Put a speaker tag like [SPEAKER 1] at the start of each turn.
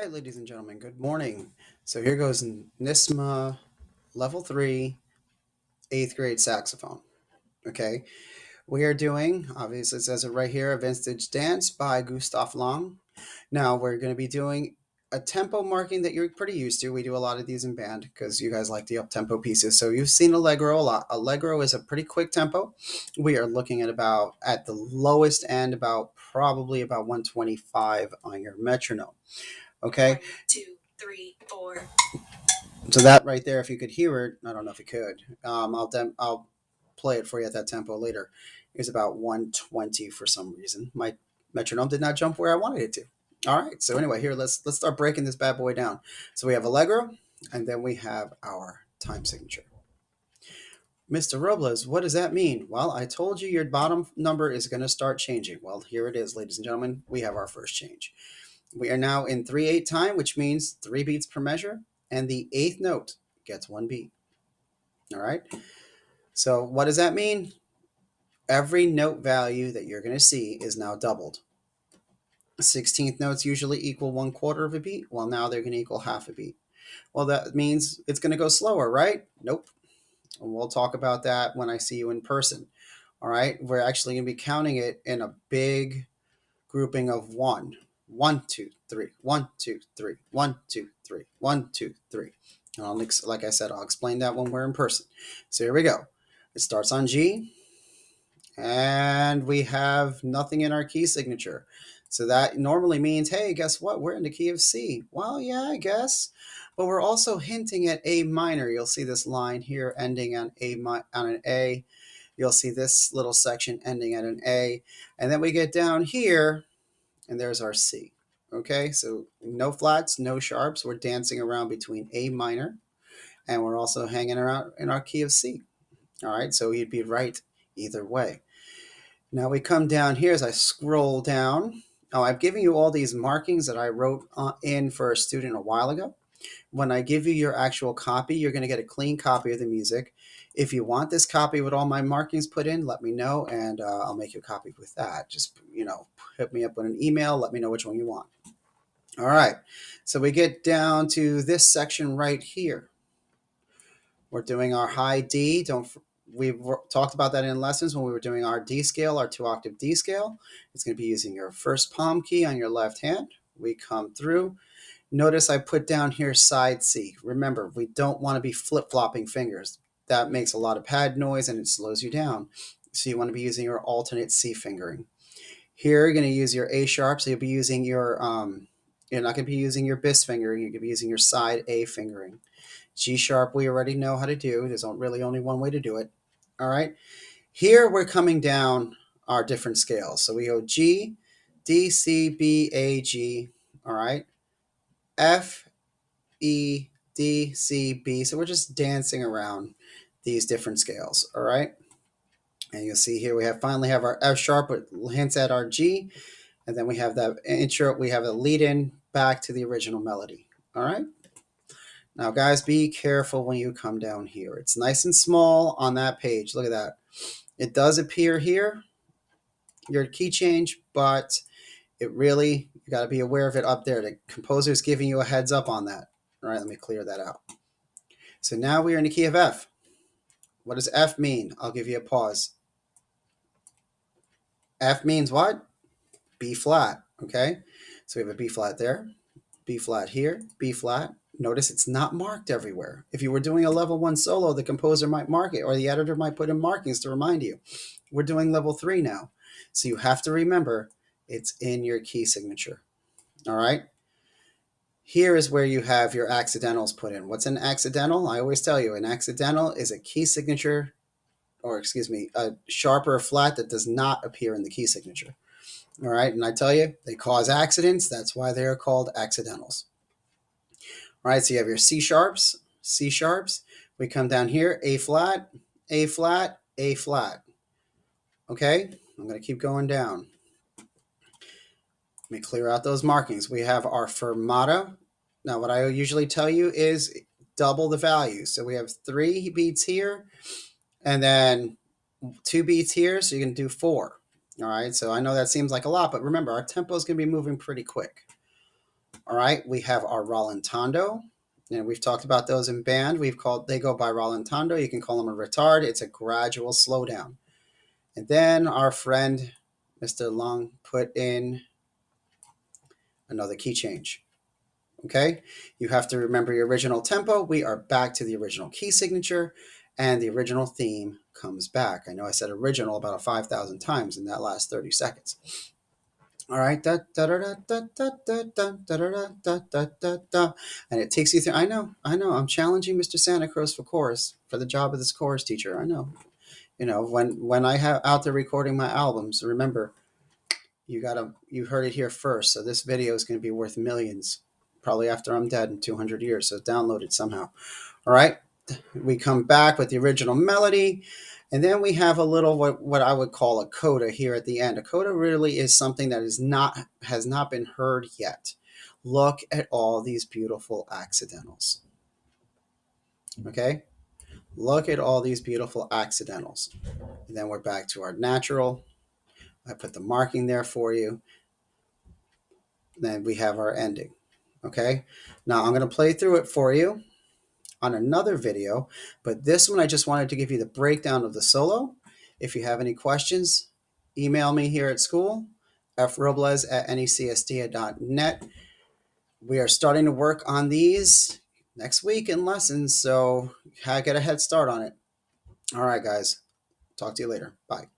[SPEAKER 1] right, ladies and gentlemen, good morning. So here goes NYSSMA Level 3, 8th grade saxophone. Okay, we are doing, obviously it says it right here, a vintage dance by Gustav Lang. Now we're going to be doing a tempo marking that you're pretty used to. We do a lot of these in band because you guys like the up-tempo pieces. So you've seen Allegro a lot. Allegro is a pretty quick tempo. We are looking at at the lowest end, probably about 125 on your metronome. Okay. 1, 2, 3, 4. So that right there, if you could hear it, I don't know if you could. I'll play it for you at that tempo later. Is about 120 for some reason. My metronome did not jump where I wanted it to. All right. So anyway, here let's start breaking this bad boy down. So we have Allegro, and then we have our time signature. Mr. Robles, what does that mean? Well, I told you your bottom number is going to start changing. Well, here it is, ladies and gentlemen. We have our first change. We are now in 3/8 time, which means 3 beats per measure, and the 8th note gets 1 beat. All right. So what does that mean? Every note value that you're going to see is now doubled. 16th notes usually equal 1/4 of a beat. Well, now they're going to equal half a beat. Well, that means it's going to go slower, right? Nope. And we'll talk about that when I see you in person. All right. We're actually going to be counting it in a big grouping of 1. 1, 2, 3, 1, 2, 3, 1, 2, 3, 1, 2, 3. And like I said, I'll explain that when we're in person. So here we go. It starts on G, and we have nothing in our key signature. So that normally means, hey, guess what? We're in the key of C. Well, yeah, I guess. But we're also hinting at A minor. You'll see this line here ending on an A. You'll see this little section ending at an A. And then we get down here, and there's our C. Okay, so no flats, no sharps. We're dancing around between A minor, and we're also hanging around in our key of C. All right, so you'd be right either way. Now we come down here as I scroll down. Oh, I've given you all these markings that I wrote in for a student a while ago. When I give you your actual copy, you're going to get a clean copy of the music. If you want this copy with all my markings put in, let me know, and I'll make you a copy with that. Just, hit me up with an email. Let me know which one you want. All right. So we get down to this section right here. We're doing our high D. We've talked about that in lessons when we were doing our D scale, our 2-octave D scale. It's going to be using your first palm key on your left hand. We come through. Notice I put down here side C. Remember, we don't want to be flip-flopping fingers. That makes a lot of pad noise and it slows you down. So you want to be using your alternate C fingering. Here, you're going to use your A sharp. So you'll be using you're not going to be using your bis fingering. You're going to be using your side A fingering. G sharp, we already know how to do. There's really only one way to do it. All right. Here, we're coming down our different scales. So we go G, D, C, B, A, G. All right. F, E, D, C, B. So we're just dancing around these different scales. All right. And you'll see here we finally have our F sharp, which hints at our G. And then we have that intro. We have a lead in back to the original melody. All right. Now, guys, be careful when you come down here. It's nice and small on that page. Look at that. It does appear here, your key change, but you got to be aware of it up there. The composer is giving you a heads up on that. All right, let me clear that out. So now we are in the key of F. What does F mean? I'll give you a pause. F means what? B flat, okay? So we have a B flat there, B flat here, B flat. Notice it's not marked everywhere. If you were doing a level 1 solo, the composer might mark it, or the editor might put in markings to remind you. We're doing level 3 now. So you have to remember it's in your key signature. All right. Here is where you have your accidentals put in. What's an accidental? I always tell you, an accidental is a key signature, or excuse me, a sharp or a flat that does not appear in the key signature. All right. And I tell you, they cause accidents. That's why they are called accidentals. All right, so you have your C sharps, C sharps. We come down here, A flat, A flat, A flat. Okay, I'm going to keep going down. Let me clear out those markings. We have our fermata. Now, what I usually tell you is double the value. So we have 3 beats here, and then 2 beats here, so you can do 4. All right, so I know that seems like a lot, but remember, our tempo is going to be moving pretty quick. All right, we have our rallentando, and we've talked about those in band. They go by rallentando. You can call them a retard. It's a gradual slowdown. And then our friend Mr. Long put in another key change. Okay, you have to remember your original tempo. We are back to the original key signature, and the original theme comes back. I know I said original about 5,000 times in that last 30 seconds. All right, da da da da da da da da da da da da da, and it takes you through. I know. I'm challenging Mr. Santa Cruz for chorus for the job of this chorus teacher. I know. When I have out there recording my albums, remember you heard it here first. So this video is going to be worth millions, probably after I'm dead in 200 years. So download it somehow. All right, we come back with the original melody. And then we have a little what I would call a coda here at the end. A coda really is something that has not been heard yet. Look at all these beautiful accidentals. Okay? Look at all these beautiful accidentals. And then we're back to our natural. I put the marking there for you. Then we have our ending. Okay? Now I'm going to play through it for you on another video, but this one I just wanted to give you the breakdown of the solo. If you have any questions, email me here at school, frobles@necsd.net. We are starting to work on these next week in lessons, so get a head start on it. All right, guys. Talk to you later. Bye.